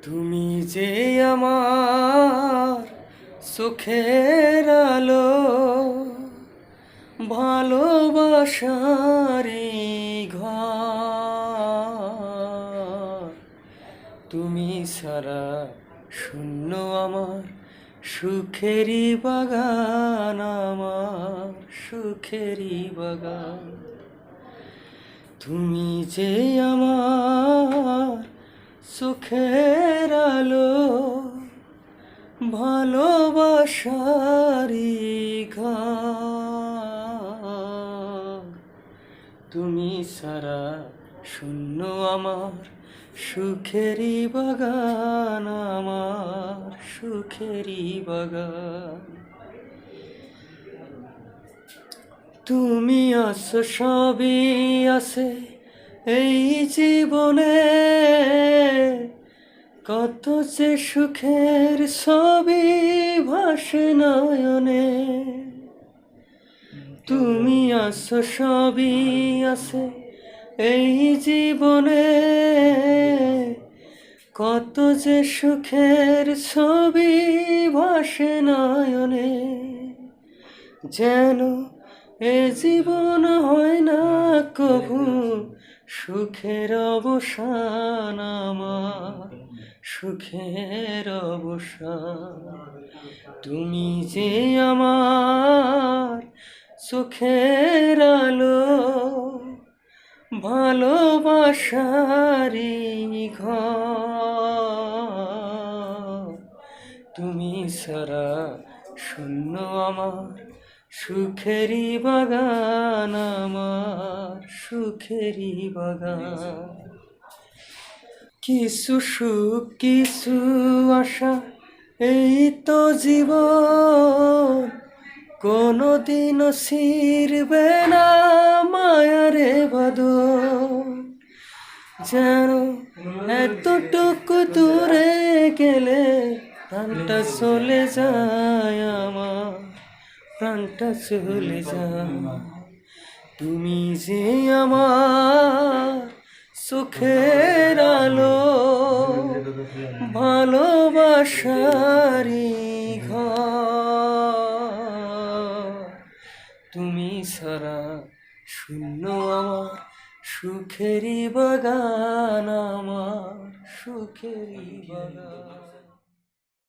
তুমি যে আমার সুখের আলো, ভালোবাসারি ঘর। তুমি সারা শূন্য আমার সুখেরই বাগান, আমার সুখেরই বাগান। তুমি যে আমার সুখের আলো, ভালোবাসারি ঘর। তুমি সারা শূন্য আমার সুখেরই বাগান, আমার সুখেরই বাগান। তুমি আছো, সবই আছে এই জীবনে, কত যে সুখের ছবি ভাসে নয়নে। তুমি আছো, সবই আছে এই জীবনে, কত যে সুখের ছবি ভাসে নয়নে। যেন এ জীবন হয় না কভু সুখের অবসান, আমার সুখের অবসান। তুমি যে আমার সুখের আলো, ভালোবাসারি ঘর। তুমি সারা শূন্য আমার সুখেরই বাগান, আমার সুখেরই বাগান। কিছু সুখ, কিছু আশা, এই তো জীবন। কোনোদিনও ছিঁড়বে না মায়ারে বাঁধন। যেন এতটুকু দূরে গেলে প্রাণটা চলে যায় আমার, প্রাণটা চলে যায়। তুমি যে আমার সুখের আলো, ভালোবাসারি ঘর। তুমি সারা শূন্য আমার সুখেরই বাগান, আমার সুখেরই বাগান।